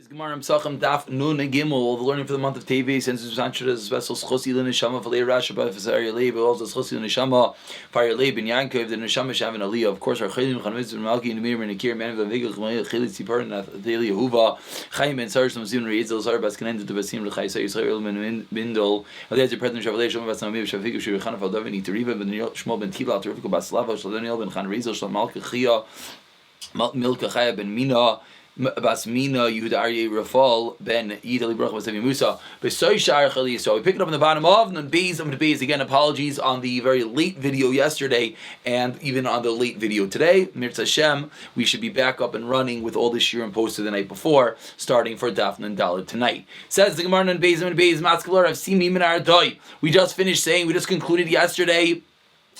Gemara Pesachim Daf Yomi Gimel. The learning for the month of Tevi, since it's Sanchira's vessel Schosi L'Neshama V'Lei Rasha B'Fesari Leib, also Schosi L'Neshama Fire Leib and Yankov the Neshama Shavin Aliyah. Of course, our Chalim Chanvitz and Malki and Mir and Akir Man of the Vigil Chalit Sipar and Daily Yehuva Chaim and Sarsham Zim Reizel Zar Baskan to Basim L'Chai Yisrael Ben Bindol. There's the President Shavalei Shom Basam Mib Shafiq Shirichan of Aldavin Teriva Ben Shmuel Ben Tila Terrifical Baslava Shalaniel Ben Chan Reizel Shal Malka Chia Milka Chaya Ben Mina Bas Mina Yehuda Aryeh Rafal Ben Yidali Baruch Basavi Musa. So we pick it up in the bottom of and Bees. I'm going to Bees again. Apologies on the very late video yesterday and even on the late video today. Mirz Hashem, we should be back up and running with all the shiurim posted the night before, starting for Daf and Dalet tonight. Says the Gemara and Bees and Bees Matzkalar I've seen me min Doi. We just finished saying, we just concluded yesterday.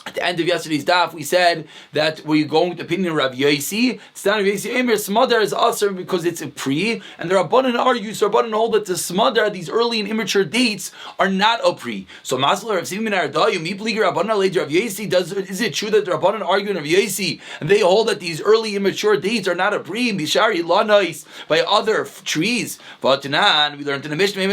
At the end of yesterday's daf, we said that we're going with the opinion of Rav Yosi. Stand Rav Yosi, Emir Smadar is also because it's a pre, and the Rabbanan argue, so Rabbanan hold that the Smadar, these early and immature dates, are not a pre. So Masler Rav Simin Ardayim, Mipli Rabbanan later Rav Yosi, is it true that the Rabbanan argue in Rav Yosi, and they hold that these early immature dates are not a pre, Mishari Lanais, by other trees? Vatanan, we learned in the Mishnah, at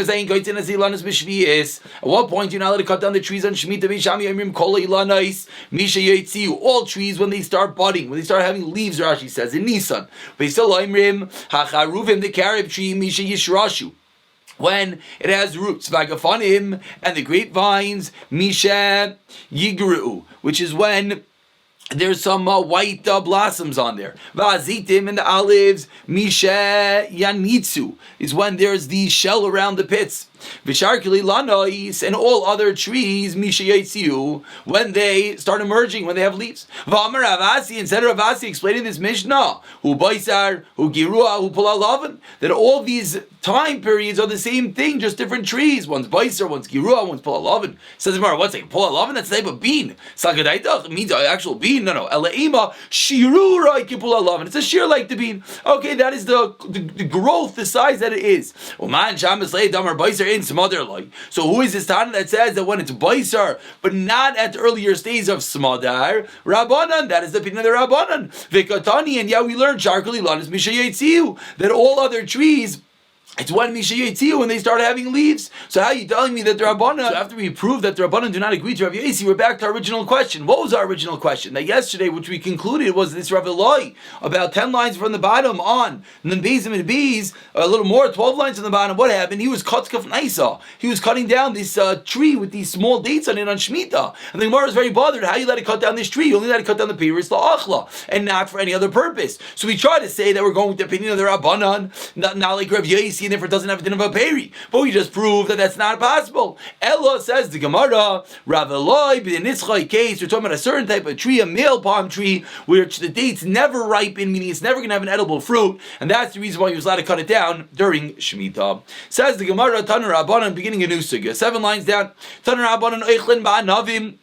what point you're not allowed to cut down the trees on Shemitah, Mishami Amrim Kola Ilanais. Misha Yetziu, all trees when they start budding, when they start having leaves, Rashi says in Nisan. Beisaloimrim Hacharuvim, the carob tree, Misha Yishrashu, when it has roots, Vagafanim, and the grapevines, Misha Yigru, which is when there's some white blossoms on there. Va'azitim, and the olives, Misha Yanitsu, is when there's the shell around the pits. Visharkili Lanois, and all other trees, Misha Yetziu, when they start emerging, when they have leaves. V'amar Avasi, instead of Avasi explaining this Mishnah, Hu Baisar, Hu Girua, Hu Pulalavan, that all these time periods are the same thing, just different trees. One's Baisar, one's Girua, one's Pulalavan. Says Gemara, what's it? Pulalavan, that's the type of bean. Sagadaitach means an actual bean. No. Elaima, Shirura Pulalavan. It's a shear like the bean. Okay, that is the growth, the size that it is. Uman Shamas Lei Damar Baisar in Smadar like. So who is this Tana that says that when it's Baisar, but not at the earlier stage of Smadar? Rabbanan, that is the opinion of the Rabbanan. Vikatani, and we learned Sharkali Lanis Misha Yetziu, that all other trees, it's when Misha Yetziu, when they start having leaves. So how are you telling me that the Rabbanan, so after we proved that the Rabbanan do not agree to Rav Yosi, we're back to our original question. What was our original question? That yesterday, which we concluded was this Rav Eloi, about 10 lines from the bottom on, and then Bezim and Bees, a little more, 12 lines from the bottom. What happened? He was Kotkaf Naisa. He was cutting down this tree with these small dates on it on Shemitah. And the Gemara was very bothered. How you let it cut down this tree? You only let it cut down the Piris La'achla, and not for any other purpose. So we tried to say that we're going with the opinion of the Rabbanan, not like Rav Yosi, and therefore it doesn't have a din of a peri. But we just proved that that's not possible. Ella says the Gemara, Rav Eloi, but in this case, we're talking about a certain type of tree, a male palm tree, which the dates never ripen, meaning it's never going to have an edible fruit, and that's the reason why he was allowed to cut it down during Shemitah. Says the Gemara, Tanur Rabbanan, beginning a new sugya, 7 lines down. Tanur Rabbanan Eichlin Ba'anavim.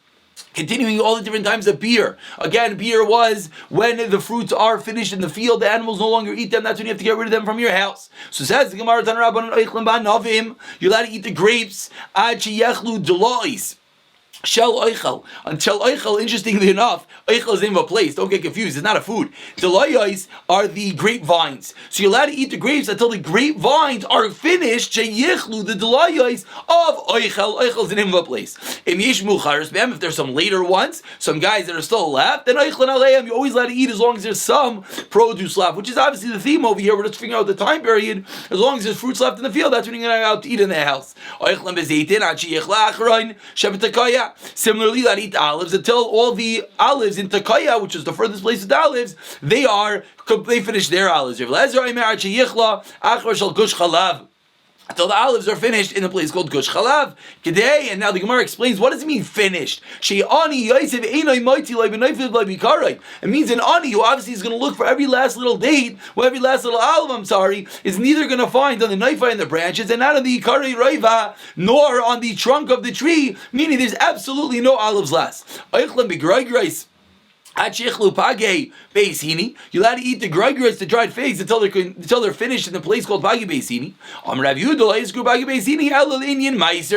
Continuing all the different times of beer. Again, beer was when the fruits are finished in the field, the animals no longer eat them, that's when you have to get rid of them from your house. So says the Gemara, Tanur Rabbanan Eichlin Ba'anavim, you're allowed to eat the grapes, Ad Sheyechlu Delois. Shel Eichel. And Shel Eichel, interestingly enough, Eichel is the name of a place. Don't get confused. It's not a food. Deloyos are the grapevines. So you're allowed to eat the grapes until the grapevines are finished. Sheyichlu, the Deloyos of Eichel. Eichel is the name of a place. If there's some later ones, some guys that are still left, then Eichel and Aleim, you're always allowed to eat as long as there's some produce left, which is obviously the theme over here. We're just figuring out the time period. As long as there's fruits left in the field, that's when you're going to go out to eat in the house. Similarly, that eat olives until all the olives in Takaya, which is the furthest place with olives, they finish their olives. Until the olives are finished in a place called Gush Chalav. Today, and now the Gemara explains, what does it mean finished? It means an ani who obviously is going to look for every last little date, or every last little olive, is neither going to find on the knifei and the branches, and not on the Ikari Raiva, nor on the trunk of the tree, meaning there's absolutely no olives left. You're allowed to eat the grugras, the dried figs, until they're finished in the place called Pagi Beisini.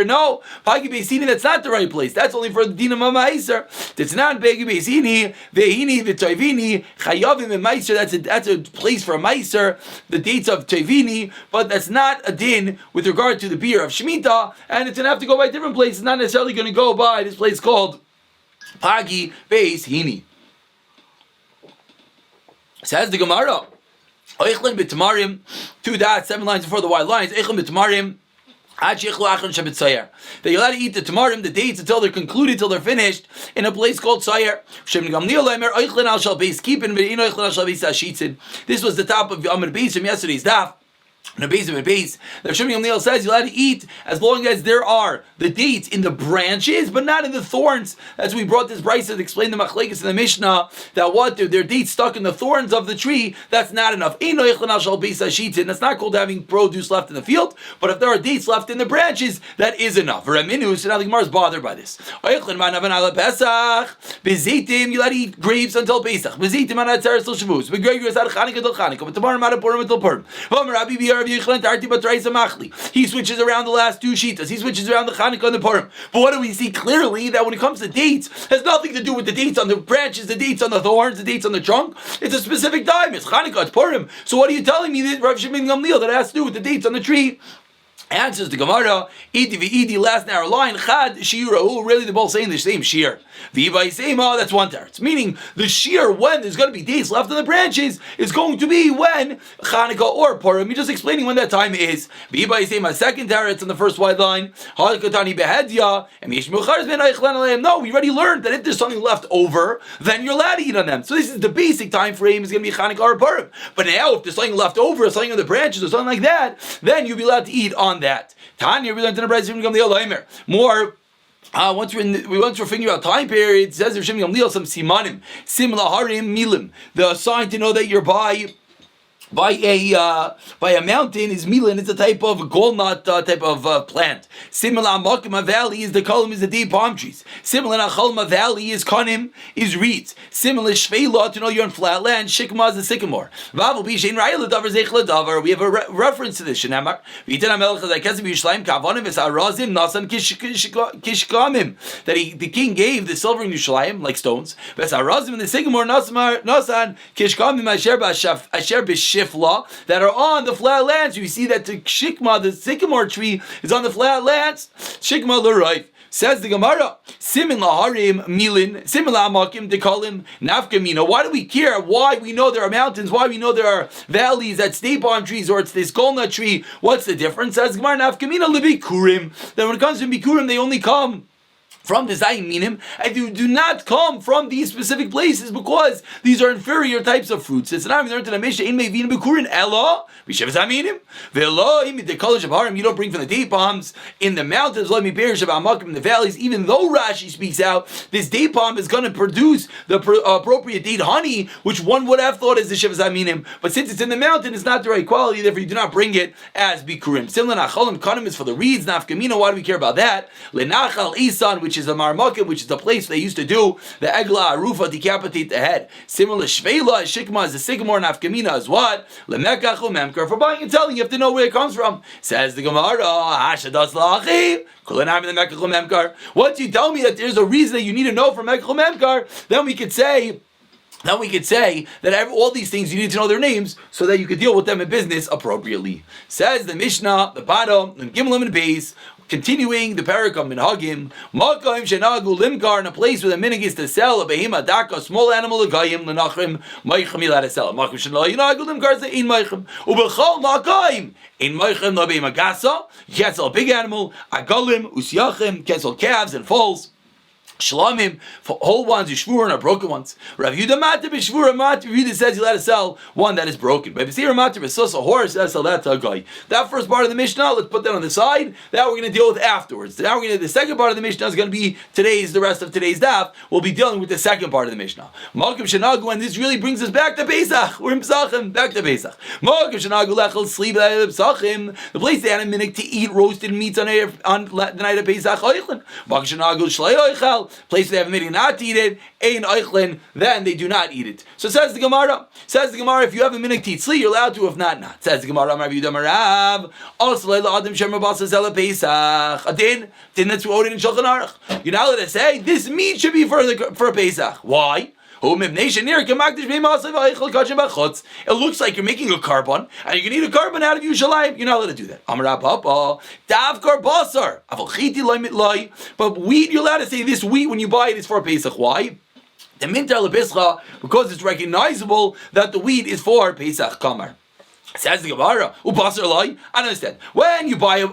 No, Pagi Beisini, that's not the right place. That's only for the Dinam Meiser. It's not Pagi Beisini, Vehini, V'Toivini, Chayavim and Meiser. That's a place for a Meiser, the dates of Toivini, but that's not a din with regard to the beer of Shemitah, and it's going to have to go by a different place. It's not necessarily going to go by this place called Pagi Beisini. Says the Gemara, Eichlin b'tamarim, 2 dots, 7 lines before the white lines. Eichlin b'tamarim, that you're allowed to eat the tamarim, the dates, until they're concluded, until they're finished, in a place called Sayer. This was the top of Amr Beis from yesterday's daf. That Shimon Gamliel says you're allowed to eat as long as there are the dates in the branches, but not in the thorns. As we brought this brisa to explain the machlekes in the Mishnah, that what their dates stuck in the thorns of the tree, that's not enough. That's not called having produce left in the field, but if there are dates left in the branches, that is enough. So now the Gemara is bothered by this. You're allowed to eat grapes until Pesach. He switches around the last 2 shitas. He switches around the Chanukah and the Purim. But what do we see clearly? That when it comes to dates, it has nothing to do with the dates on the branches, the dates on the thorns, the dates on the trunk. It's a specific time. It's Chanukah, it's Purim. So what are you telling me that Rav Shimon Gamliel that has to do with the dates on the tree? Answers the Gemara, Iti v'Idi, last narrow line, Chad, Shirahu, really they're both saying the same shear. V'Ibai Sema, that's one teretz. Meaning, the shear, when there's going to be dates left on the branches, is going to be when Chanukah or Purim. You're just explaining when that time is. V'Ibai Sema, second teretz on the first wide line, Halakatani Behedya, and Mishmuchar ben Eichlan Aleim. No, we already learned that if there's something left over, then you're allowed to eat on them. So this is the basic time frame, is going to be Chanukah or Purim. But now, if there's something left over, something on the branches or something like that, then you'll be allowed to eat on that. Tanya, we learned in the Brayz from Gamliel Omer. More. Once we're figuring out time period, it says Rav Shimon Gamliel some simanim, simla harim milim. The sign to know that you're by a mountain is milan. It's a type of golnut type of plant. Similar Makima Valley is the column is the deep palm trees. Similar Chalma Valley is kanim is reeds. Similar Shveila to know you're on flat land. Shikma is the sycamore. Vavel Bishain Ra'il Davar Zeichla Davar. We have a reference to this. Shenamar Vitan Amelch Zakezim Yishleim Kavanim Vesarazim Nasan Kishkamim. That the king gave the silver in Yishleim like stones. Vesarazim and the sycamore Nasan Kishkamim Asher B'Shifla that are on the flat lands. You see that the shikma, the sycamore tree, is on the flat lands. Shikma l'roif. Says the Gemara, Simin laharim milin, simin la'amakim dekalim nafkamina. Why do we care? Why we know there are mountains? Why we know there are valleys at state palm trees or it's this golnut tree? What's the difference? Says Gemara, nafkamina lebikurim. That when it comes to bikurim, they only come from the Zayim Minim, and you do not come from these specific places because these are inferior types of fruits. It's not even learned in the Mishnah, in Mevin Bekurin Ella, Bishav Zaminim, Velo, the college of Harim, you don't bring from the date palms in the mountains, let me perish about Makim in the valleys, even though Rashi speaks out, this date palm is going to produce the appropriate date honey, which one would have thought is the Shav Zaminim, but since it's in the mountain, it's not the right quality, therefore you do not bring it as Bikurim. Similar Nachalim Kanim is for the reeds, Nafkamina, why do we care about that? Lenachal Isan, which is a marmakim, which is the place they used to do the egla arufa, decapitate the head. Similar shveila, shikma is the sycamore, and afkamina is what? Lemekach umemkar. For buying and selling, you have to know where it comes from. Says the Gemara, hashadas lachi. Once you tell me that there's a reason that you need to know from mekach umemkar, then we could say that all these things you need to know their names so that you could deal with them in business appropriately. Says the Mishnah, the bottom, and Gimel and base. Continuing the parak of Minhagim, Makaim Shenagu Limkar, in a place where the minig is to sell a behema daka, small animal agayim lenachrim meicham ilad to sell. Makaim Shenagu Limkar is in meicham. Ubechal Makaim in meicham la behema gasa. You can't sell a big animal. Agalim usyachim, can't sell calves and foals. Shlamim, for whole ones, Yishvuran are broken ones. Rav Yehuda Matir b'Shvura Matir, Rav Yehuda says you let us sell one that is broken. But if you see Matir b'Sus, a horse, let us sell that to a guy. That first part of the Mishnah, let's put that on the side. That we're going to deal with afterwards. Now the second part of the Mishnah is going to be the rest of today's daf. We'll be dealing with the second part of the Mishnah. Malkim Shenagu, and this really brings us back to Pesach. We're in Pesachim, back to Pesach. Malkim Shenagu lechel sleep Pesachim, the place they had a minute to eat roasted meats on the night of Pesach. Malkim Shenagu shlei oichel. Yisrael, place they have admitting not to eat it, ein eichlin, then they do not eat it. So says the Gemara, if you have a minhag titzli, you're allowed to, if not, not. Says the Gemara, Rav Yehuda Marav, also leila adam shem rabasa zela Pesach, a din that's quoted in Shulchan Aruch. You're not allowed to say, this meat should be for Pesach. Why? It looks like you're making a carbon, and you can eat a carbon out of Yerushalayim. You're not allowed to do that. But wheat, you're allowed to say this wheat when you buy it is for Pesach. Why? Because it's recognizable that the wheat is for Pesach. Kamar. Says the Gemara, I understand. When you buy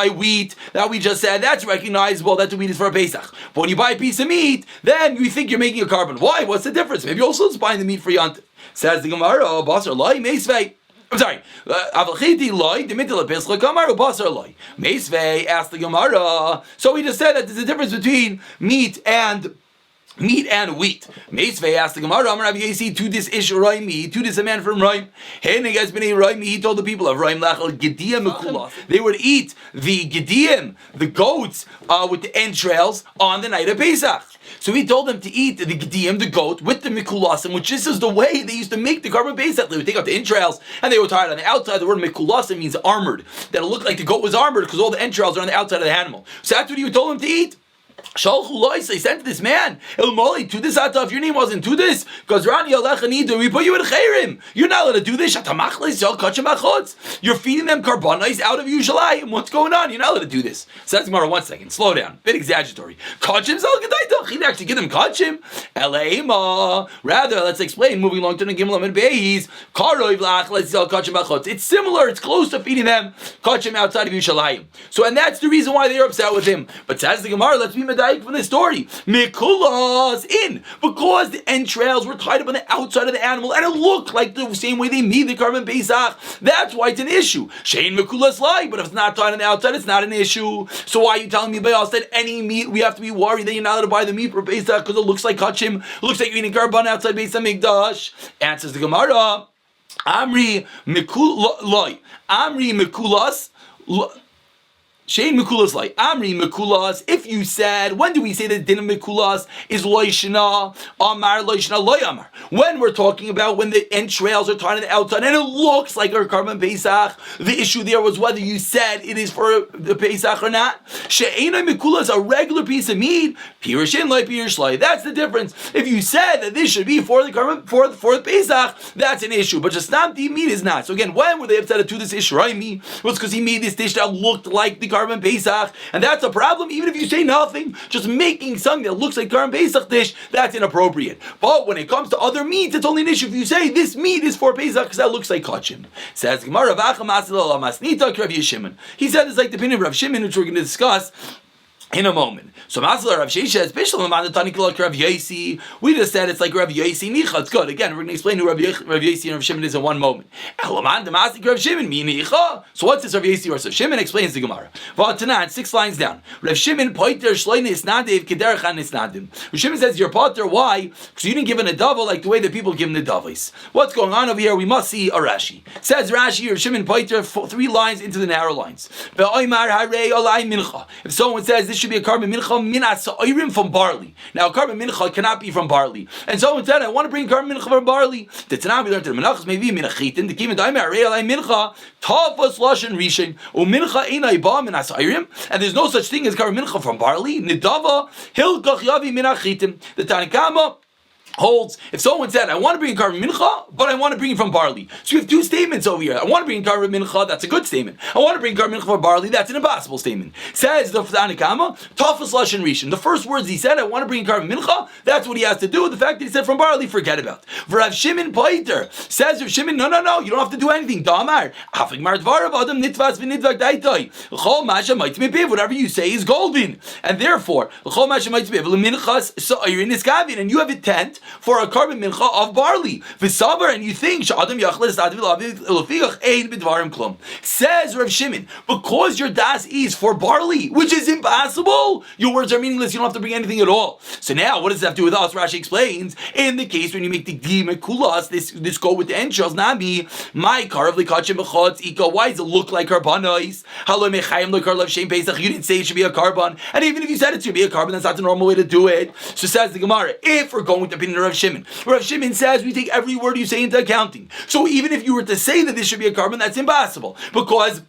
wheat, that we just said, that's recognizable that the wheat is for a Pesach. But when you buy a piece of meat, then you think you're making a carbon. Why? What's the difference? Maybe you're also just buying the meat for Yant. Says the Gemara, Basar Loi, Meisvei. I'm sorry. Avalchiti Loi, Dimitila Pesach, Kamaru, Basar Loi. Meisvei asked the Gemara. So we just said that there's a difference between meat and wheat. Meisvei asked the Gemara, Amar Rav Yesi, to this ish Raimi, to this a man from Raim. He told the people of Raim Lachal Gediyim Mekulas. They would eat the Gediyim, the goats, with the entrails on the night of Pesach. So he told them to eat the Gediyim, the goat, with the Mekulasim, which this is the way they used to make the carbon Pesach. They would take out the entrails, and they were tied on the outside. The word Mekulasim means armored. That it looked like the goat was armored because all the entrails are on the outside of the animal. So that's what he told them to eat. They sent to this man, Ilmoli, to this ata, if your name wasn't to this, because Rani Alechanidu, we put you in Chayrim. You're not allowed to do this. You're feeding them carbonized out of Yerushalayim. What's going on? You're not allowed to do this. So that's Gemara, 1 second. Slow down. Bit exaggeratory. Kachim Zalgadaita. He'd actually give them Kachim. Elaima. Rather, let's explain. Moving along to the Gimel and Beis. Karoiv Lach, let's sell Kachim Bachotz. It's similar. It's close to feeding them Kachim outside of Yerushalayim. So, and that's the reason why they're upset with him. But says the Gemara, let's be medayik from the story. Mekulas in, because the entrails were tied up on the outside of the animal, and it looked like the same way they made the carbon Pesach. That's why it's an issue. Shein mekulas lie, but if it's not tied on the outside, it's not an issue. So why are you telling me, Bayal, that any meat we have to be worried that you're not allowed to buy the meat for Pesach because it looks like kachim, looks like you're eating carbon outside Beis Hamikdash? Answers the Gemara. Amri mekulas. Shein Mekulas like Amri Mekulas. If you said, when do we say that din of Mekulas is Loishna, Amar Loishna Loyamar? When we're talking about when the entrails are tied on the outside and it looks like a carbon Pesach, the issue there was whether you said it is for the Pesach or not. She'ena Mekulas, a regular piece of meat, Pirishin Loi Pirish Loi. That's the difference. If you said that this should be for the carbon for the Pesach, that's an issue. But just not the meat is not. So again, when were they upset to this issue? Right? It was because he made this dish that looked like the carbon Pesach, and that's a problem. Even if you say nothing, just making something that looks like carbon Pesach dish, that's inappropriate. But when it comes to other meats, it's only an issue if you say this meat is for Pesach because that looks like kachim. Says Gemara, he said it's like the opinion of Rav Shimon, which we're going to discuss in a moment. So Masala Rav Shesha is Bishlam Amanatani Kilak Rav Yosi. We just said it's like Rav Yosi Nicha. It's good. Again, we're going to explain who Rav Yosi and Rav Shimon is in one moment. Elaman Damasik Rav Shimon Mi Nicha. So what's this Rav Yosi or Rav Shimon? Explains the Gemara. V'atanan, 6 lines down. Rav Shimon Poiter Shlein Isnadev Kederchan Isnadim. Rav Shimon says you're Potter. Why? Because you didn't give an adava like the way that people give an adavis. What's going on over here? We must see a Rashi. Says Rashi, Rav Shimon Poiter 3 lines into the narrow lines. If someone says this should be a carbon mincha min asairim from barley. Now, a carbon mincha cannot be from barley. And someone said, I want to bring carbon mincha from barley. The Tanakh we learned in the Menachos maybe minachitin. The Kivin Daimar Rei Alai Mincha Tafas Lashon Rishon Umincha Einai Ba Min Asairim. And there's no such thing as carbon mincha from barley. Nidava Hilkach Yavi Minachitim. The Tanakama holds, if someone said, I want to bring carbon mincha, but I want to bring it from barley. So you have 2 statements over here. I want to bring carbon mincha, that's a good statement. I want to bring carbon mincha from barley, that's an impossible statement. Says the Tanakama, Tafas Lashon Rishon. The first words he said, I want to bring carbon mincha, that's what he has to do. The fact that he said from barley, forget about. Rav Shimon Paiter says, Rav Shimon, no, you don't have to do anything. Damar, whatever you say is golden. And therefore, and you have a tent, for a carbon mincha of barley. V'savar, and you think says Rav Shimon, because your das is for barley, which is impossible, your words are meaningless. You don't have to bring anything at all. So now, what does that have to do with us? Rashi explains, in the case when you make the gima kulas, this go with the enshels, nami, my karav likachim b'chotz ika. Why does it look like karbanos? Halo mechayim lekar shem pesach. You didn't say it should be a carbon, and even if you said it should be a carbon, that's not the normal way to do it. So says the Gemara, if we're going with the opinion of Rav Shimon says we take every word you say into accounting. So even if you were to say that this should be a carbon, that's impossible, because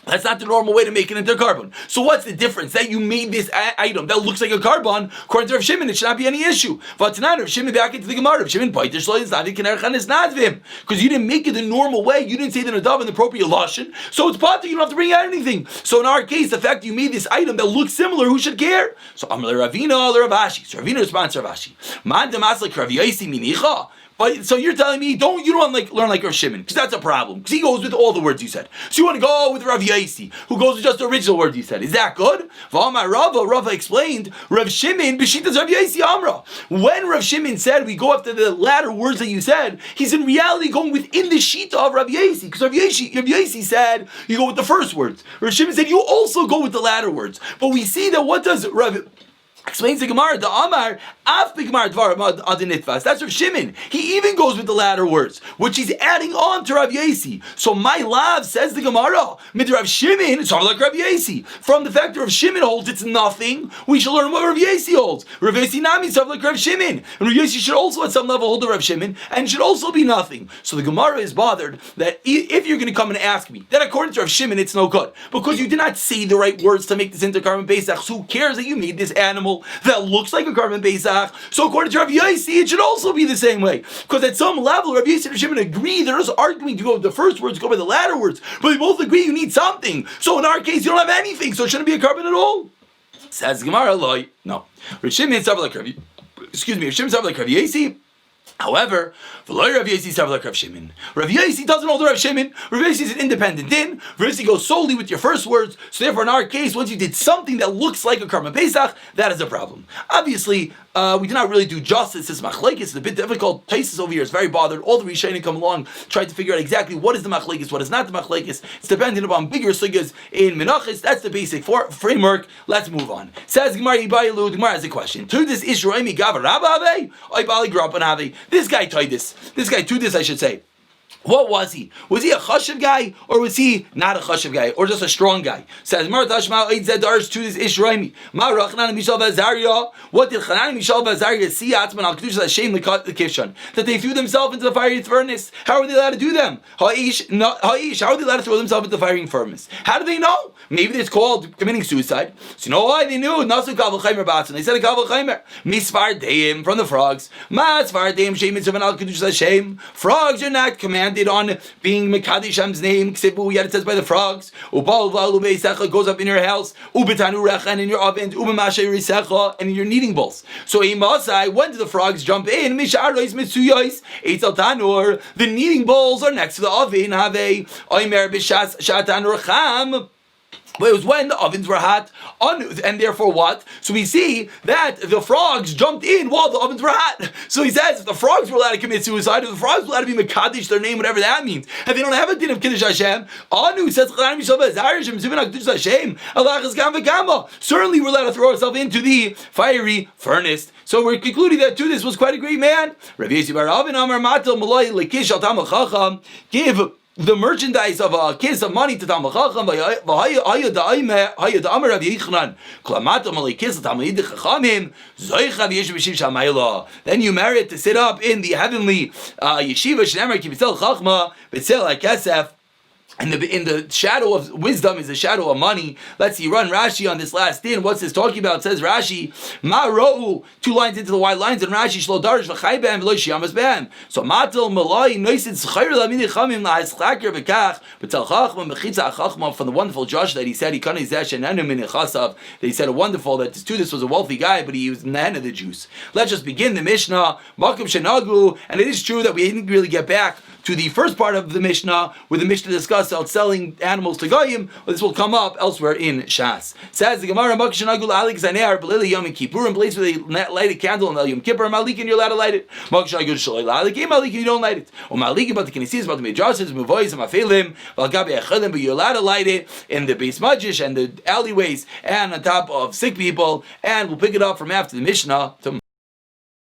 that's not the normal way to make it into a carbon. So what's the difference? That you made this item that looks like a carbon, according to Rav Shimon, it should not be any issue. But tonight, Rav Shimon back into the Gemara. Rav Shimon, because you didn't make it the normal way. You didn't say the nadav in the appropriate lashon. So it's part that you don't have to bring out anything. So in our case, the fact that you made this item that looks similar, who should care? So Amar Ravina or Ravashi. So Ravina responds to Ravashi. Man demaslik Rav Yosi minicha. But so you're telling me you don't learn like Rav Shimon, because that's a problem. Because he goes with all the words you said. So you want to go with Rav Yosi, who goes with just the original words you said. Is that good? Rava explained Rav Shimon b'shitas Rav Yosi Amra. When Rav Shimon said we go after the latter words that you said, he's in reality going within the shita of Rav Yosi, because Rav Yosi said you go with the first words. Rav Shimon said you also go with the latter words. But we see that what does Rav explains the Gemara, the Amar, Af B'Gemar Dvar Adinitvas. That's Rav Shimon. He even goes with the latter words, which he's adding on to Rav Yosi. So my lav, says the Gemara, Mid Rav Shimon, it's like Rav Yosi. From the fact that Rav Shimon holds it's nothing, we should learn what Rav Yosi holds. Rav Yosi Nami, it's like Rav Shimon. And Rav Yosi should also at some level hold the Rav Shimon, and should also be nothing. So the Gemara is bothered that if you're going to come and ask me, that according to Rav Shimon, it's no good. Because you did not say the right words to make this into carbon Pesach. So who cares that you made this animal that looks like a carbon Pesach? So according to Rav Yosi, it should also be the same way. Because at some level, Rav Yosi and Rav Shimon agree. They're just arguing to go with the first words, go by the latter words. But they both agree you need something. So in our case, you don't have anything. So it shouldn't be a carbon at all. Says Gemara, no. Rav Shimon sounds like Rav Yosi. However, Rav Yosi doesn't hold the Rav Shimon. Rav Yosi is an independent din. Rav Yosi goes solely with your first words. So therefore, in our case, once you did something that looks like a Karban Pesach, that is a problem. Obviously, we did not really do justice. This machlekes is a bit difficult. Taisus over here is very bothered. All the Rishonim come along, try to figure out exactly what is the machlekes, what is not the machlekes. It's dependent upon bigger sugyas in Menachos. That's the basic framework. Let's move on. Says Gemara Ibayilu. Gemara has a question. To this Ishraimi Gavar Rabba Ibali grew up in Ave. This guy tried this. This guy to this, I should say. What was he? Was he a chashiv guy, or was he not a chashiv guy, or just a strong guy? Says Mar Tashma Eid Zedars to this Ishraimi. Ma Rachnan Mishal Vazaria. What did Chanan Mishal Vazaria see Atzman Al Kedusha Hashem Lekishan? That they threw themselves into the fiery furnace. How are they allowed to do them? Ha'ish. How are they allowed to throw themselves into the fiery furnace? How do they know? Maybe it's called committing suicide. So you know why they knew? Nasu Kaval Chaimer Batson. They said a Kaval Chaimer. Misfar Deim from the frogs. Masfar Deim Shem Mitzvah Al Kedusha Hashem. Frogs are not commanded on being Mekadesh Hashem's name. Ksibu, yet it says by the frogs. Ubal Valu Beisecha goes up in your house. Ubetanu Recha, and in your oven. Ubemashe Risecha, and in your kneading bowls. So Imasai, when do the frogs jump in? Misharois Mitsuyois. Eitzel Tanur. The kneading bowls are next to the oven. Have a Oimer Bishas Shatan Recham. But it was when the ovens were hot, and therefore what? So we see that the frogs jumped in while the ovens were hot. So he says, if the frogs were allowed to commit suicide, if the frogs were allowed to be Mekadesh, their name, whatever that means, and they don't have a din of Kiddush Hashem, Anu says, certainly we're allowed to throw ourselves into the fiery furnace. So we're concluding that to this was quite a great man. Give the merchandise of a kiss of money to Talmud Chacham, then you merit to sit up in the heavenly yeshiva, and in the shadow of wisdom is the shadow of money. Let's see, run Rashi on this last din. What's this talking about? It says Rashi, Ma ro'u, 2 lines into the white lines, and Rashi, Shlo darish v'chai b'hem v'lo shiyamas b'hem. So matel malai noisid s'chayr l'amini chamim la'eschaker v'kach, b'tel chachma b'chitza achachma, from the wonderful Josh that he said, he kanei zesh and enu min echasav, that he said a wonderful, that this was a wealthy guy, but he was in the hand of the Jews. Let's just begin the Mishnah, Makom shenagu, and it is true that we didn't really get back to the first part of the Mishnah, where the Mishnah discussed about selling animals to Goyim. Well, this will come up elsewhere in Shas. Says the Gemara, Yom Kippur, in place where they light a candle on Yom Kippur, Malikin, you're allowed to light it. Malikin, you don't light it. Or Malikin, but the Knesset, about the Midrashim, Muvois, and Mafelim, but you're allowed to light it in the base majish and the alleyways and on top of sick people, and we'll pick it up from after the Mishnah.